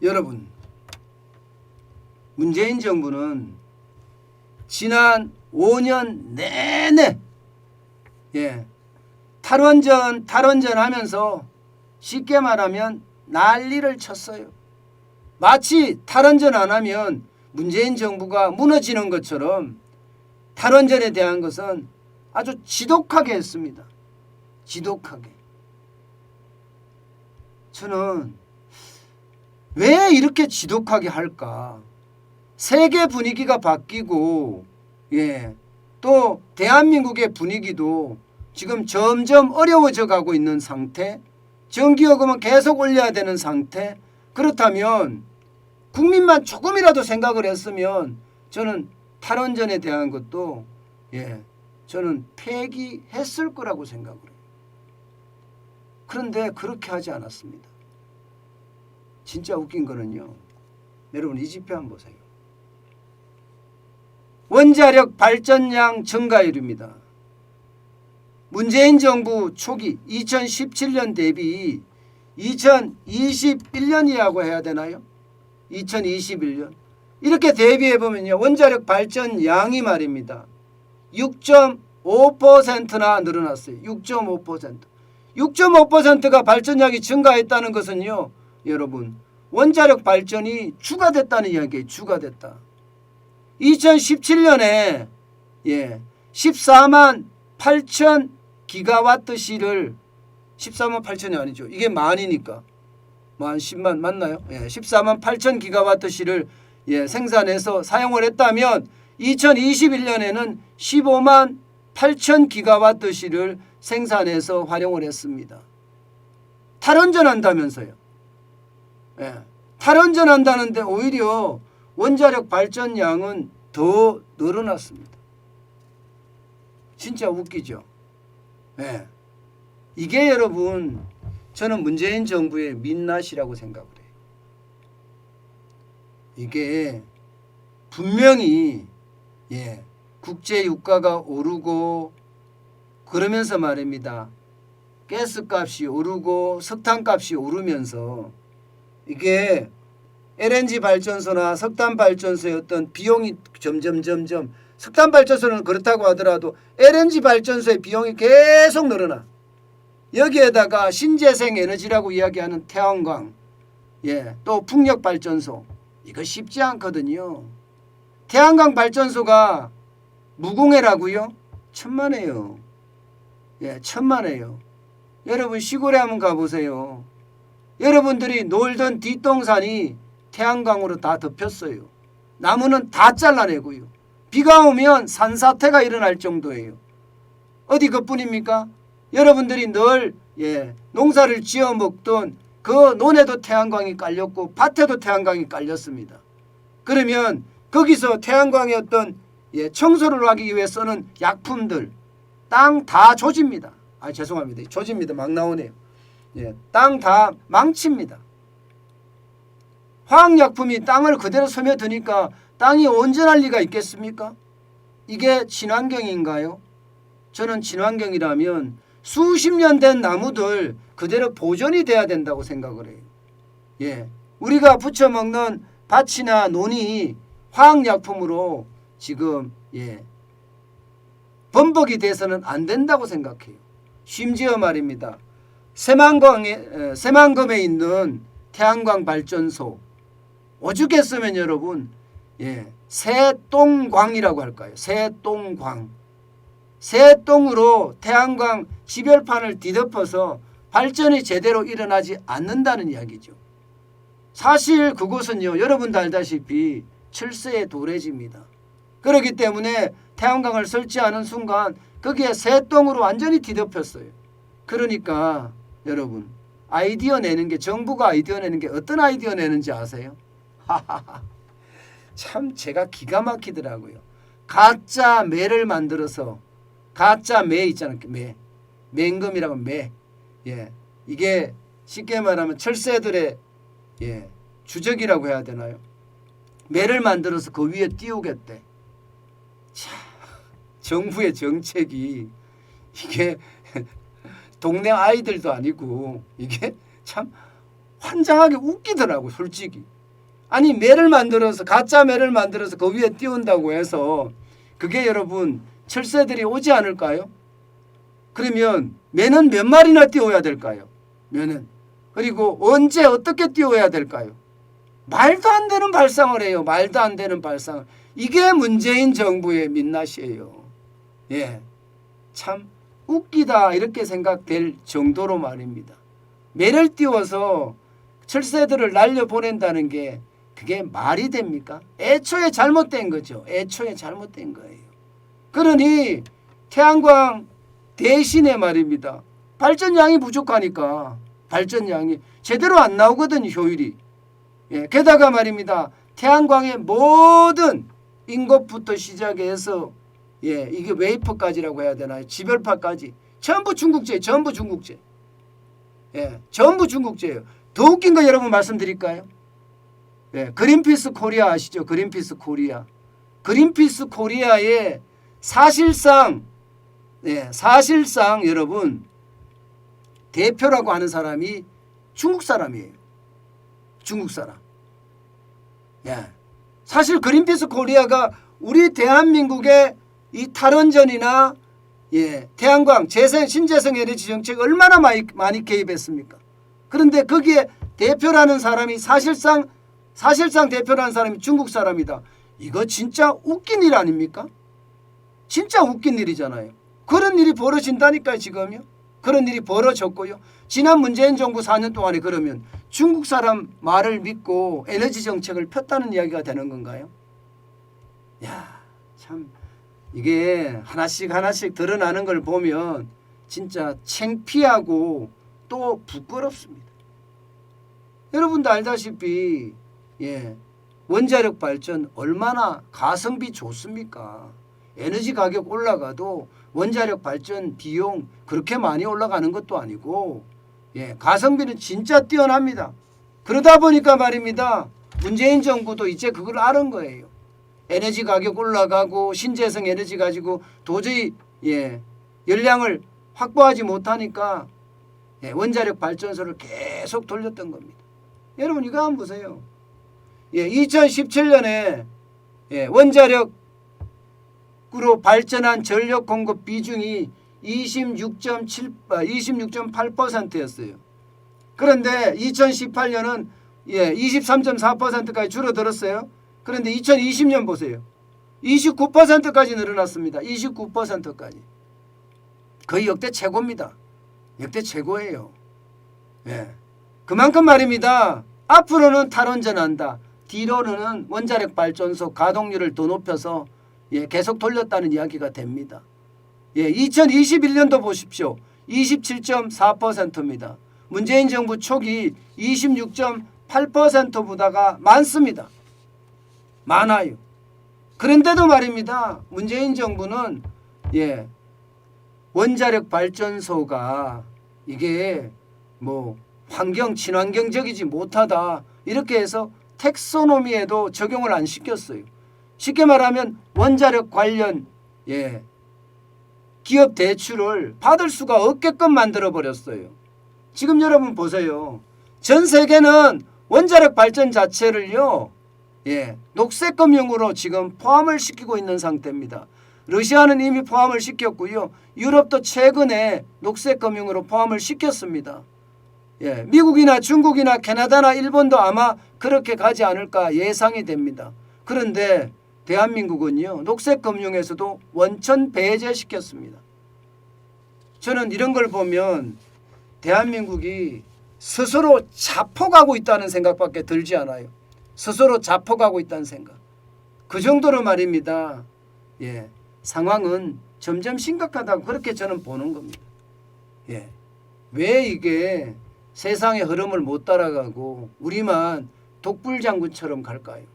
여러분, 문재인 정부는 지난 5년 내내 탈원전 하면서 쉽게 말하면 난리를 쳤어요. 마치 탈원전 안 하면 문재인 정부가 무너지는 것처럼 탈원전에 대한 것은 아주 지독하게 했습니다. 지독하게. 저는 왜 이렇게 지독하게 할까? 세계 분위기가 바뀌고 또 대한민국의 분위기도 지금 점점 어려워져 가고 있는 상태, 전기요금은 계속 올려야 되는 상태. 그렇다면 국민만 조금이라도 생각을 했으면 저는 탈원전에 대한 것도 저는 폐기했을 거라고 생각을 해요. 그런데 그렇게 하지 않았습니다. 진짜 웃긴 거는요. 여러분 이 지표 한번 보세요. 원자력 발전량 증가율입니다. 문재인 정부 초기 2017년 대비 2021년이라고 해야 되나요? 2021년. 이렇게 대비해 보면요. 원자력 발전량이 말입니다. 6.5%나 늘어났어요. 6.5%. 6.5%가 발전량이 증가했다는 것은요. 여러분 원자력 발전이 추가됐다는 이야기예요. 추가됐다. 2017년에 14만 8천 기가와트시를 14만 8천이 아니죠. 이게 만이니까. 만 10만 맞나요? 14만 8천 기가와트시를 생산해서 사용을 했다면 2021년에는 15만 8천 기가와트시를 생산해서 활용을 했습니다. 탈원전 한다면서요. 탈원전 한다는데 오히려 원자력 발전량은 더 늘어났습니다. 진짜 웃기죠. 이게 여러분 저는 문재인 정부의 민낯이라고 생각을 해요. 이게 분명히 국제 유가가 오르고 그러면서 말입니다. 가스값이 오르고 석탄값이 오르면서 이게 LNG 발전소나 석탄 발전소의 어떤 비용이 점점 석탄 발전소는 그렇다고 하더라도 LNG 발전소의 비용이 계속 늘어나. 여기에다가 신재생 에너지라고 이야기하는 태양광, 또 풍력 발전소 이거 쉽지 않거든요. 태양광 발전소가 무공해라고요? 천만에요. 천만에요. 여러분 시골에 한번 가보세요. 여러분들이 놀던 뒷동산이 태양광으로 다 덮였어요. 나무는 다 잘라내고요. 비가 오면 산사태가 일어날 정도예요. 어디 그뿐입니까? 여러분들이 늘 농사를 지어 먹던 그 논에도 태양광이 깔렸고 밭에도 태양광이 깔렸습니다. 그러면 거기서 태양광의 어떤 청소를 하기 위해 쓰는 약품들 땅 다 조집니다. 죄송합니다. 조집니다. 막 나오네요. 땅 다 망칩니다. 화학약품이 땅을 그대로 스며드니까 땅이 온전할 리가 있겠습니까? 이게 친환경인가요? 저는 친환경이라면 수십 년 된 나무들 그대로 보존이 돼야 된다고 생각을 해요. 우리가 부쳐 먹는 밭이나 논이 화학약품으로 지금 범벅이 돼서는 안 된다고 생각해요. 심지어 말입니다. 새만금에 있는 태양광 발전소 오죽했으면 여러분 새똥광이라고 할까요? 새똥광. 새똥으로 태양광 지별판을 뒤덮어서 발전이 제대로 일어나지 않는다는 이야기죠. 사실 그곳은요. 여러분도 알다시피 철새의 도래지입니다. 그렇기 때문에 태양광을 설치하는 순간 거기에 새똥으로 완전히 뒤덮였어요. 그러니까 여러분 아이디어 내는 게 정부가 아이디어 내는 게 어떤 아이디어 내는지 아세요? 참 제가 기가 막히더라고요. 가짜 매를 만들어서 가짜 매 있잖아요. 맹금이라고 매. 이게 쉽게 말하면 철새들의 주적이라고 해야 되나요? 매를 만들어서 그 위에 띄우겠대. 참 정부의 정책이 이게 동네 아이들도 아니고 이게 참 환장하게 웃기더라고 솔직히. 아니 매를 만들어서 가짜 매를 만들어서 그 위에 띄운다고 해서 그게 여러분 철새들이 오지 않을까요? 그러면 매는 몇 마리나 띄워야 될까요? 매는. 그리고 언제 어떻게 띄워야 될까요? 말도 안 되는 발상을 해요. 말도 안 되는 발상을. 이게 문재인 정부의 민낯이에요. 예, 참 웃기다 이렇게 생각될 정도로 말입니다. 매를 띄워서 철새들을 날려보낸다는 게 그게 말이 됩니까? 애초에 잘못된 거죠. 애초에 잘못된 거예요. 그러니 태양광 대신에 말입니다. 발전량이 부족하니까 발전량이 제대로 안 나오거든요. 효율이. 예, 게다가 말입니다. 태양광의 모든 인것부터 시작해서 예, 이게 웨이퍼까지라고 해야 되나요? 지별파까지 전부 중국제, 전부 중국제. 예, 전부 중국제예요. 더 웃긴 거 여러분 말씀드릴까요? 예, 그린피스 코리아 아시죠? 그린피스 코리아. 그린피스 코리아의 사실상 예, 사실상 여러분 대표라고 하는 사람이 중국 사람이에요. 중국 사람. 예. 사실 그린피스 코리아가 우리 대한민국의 이 탈원전이나 예, 태양광, 재생, 신재생 에너지 정책 얼마나 많이 개입했습니까? 그런데 거기에 대표라는 사람이 사실상 대표라는 사람이 중국 사람이다. 이거 진짜 웃긴 일 아닙니까? 진짜 웃긴 일이잖아요. 그런 일이 벌어진다니까요, 지금요. 그런 일이 벌어졌고요. 지난 문재인 정부 4년 동안에 그러면 중국 사람 말을 믿고 에너지 정책을 폈다는 이야기가 되는 건가요? 야, 참 이게 하나씩 드러나는 걸 보면 진짜 창피하고 또 부끄럽습니다. 여러분도 알다시피 예, 원자력 발전 얼마나 가성비 좋습니까? 에너지 가격 올라가도 원자력 발전 비용 그렇게 많이 올라가는 것도 아니고 예, 가성비는 진짜 뛰어납니다. 그러다 보니까 말입니다. 문재인 정부도 이제 그걸 아는 거예요. 에너지 가격 올라가고 신재생 에너지 가지고 도저히 예, 열량을 확보하지 못하니까 예, 원자력 발전소를 계속 돌렸던 겁니다. 여러분 이거 한번 보세요. 예, 2017년에 예, 원자력으로 발전한 전력 공급 비중이 26.8%였어요. 그런데 2018년은 예, 23.4%까지 줄어들었어요. 그런데 2020년 보세요. 29%까지 늘어났습니다. 29%까지. 거의 역대 최고입니다. 역대 최고예요. 예. 그만큼 말입니다. 앞으로는 탈원전한다. 뒤로는 원자력 발전소 가동률을 더 높여서 예, 계속 돌렸다는 이야기가 됩니다. 예, 2021년도 보십시오. 27.4%입니다. 문재인 정부 초기 26.8%보다가 많습니다. 많아요. 그런데도 말입니다. 문재인 정부는 예, 원자력 발전소가 이게 뭐 환경 친환경적이지 못하다 이렇게 해서 텍소노미에도 적용을 안 시켰어요. 쉽게 말하면 원자력 관련 예, 기업 대출을 받을 수가 없게끔 만들어 버렸어요. 지금 여러분 보세요. 전 세계는 원자력 발전 자체를요. 예, 녹색금융으로 지금 포함을 시키고 있는 상태입니다. 러시아는 이미 포함을 시켰고요. 유럽도 최근에 녹색금융으로 포함을 시켰습니다. 예, 미국이나 중국이나 캐나다나 일본도 아마 그렇게 가지 않을까 예상이 됩니다. 그런데 대한민국은요. 녹색금융에서도 원천 배제시켰습니다. 저는 이런 걸 보면 대한민국이 스스로 자폭하고 있다는 생각밖에 들지 않아요. 스스로 자폭하고 있다는 생각. 그 정도로 말입니다. 예, 상황은 점점 심각하다고 그렇게 저는 보는 겁니다. 예, 왜 이게 세상의 흐름을 못 따라가고 우리만 독불장군처럼 갈까요?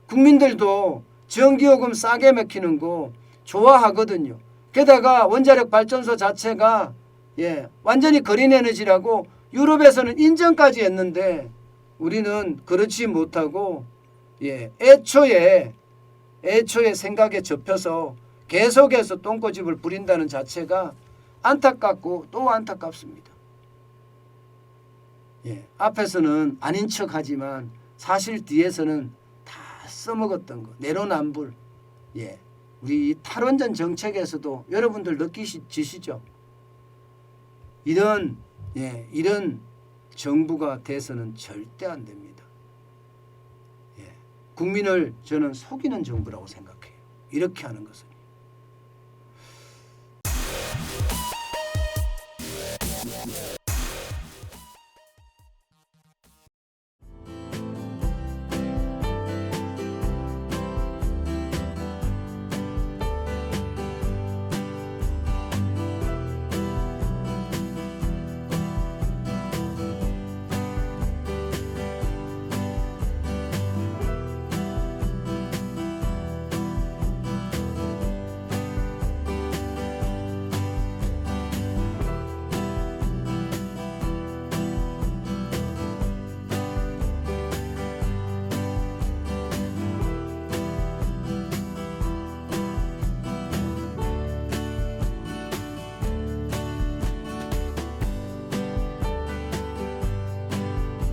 국민들도 전기요금 싸게 맥히는 거 좋아하거든요. 게다가 원자력 발전소 자체가 예, 완전히 그린 에너지라고 유럽에서는 인정까지 했는데 우리는 그렇지 못하고 예, 애초에 생각에 접혀서 계속해서 똥꼬집을 부린다는 자체가 안타깝고 또 안타깝습니다. 예, 앞에서는 아닌 척하지만 사실 뒤에서는 다 써먹었던 거 내로남불. 예, 우리 탈원전 정책에서도 여러분들 느끼시죠? 이런 정부가 돼서는 절대 안 됩니다. 예, 국민을 저는 속이는 정부라고 생각해요. 이렇게 하는 것은.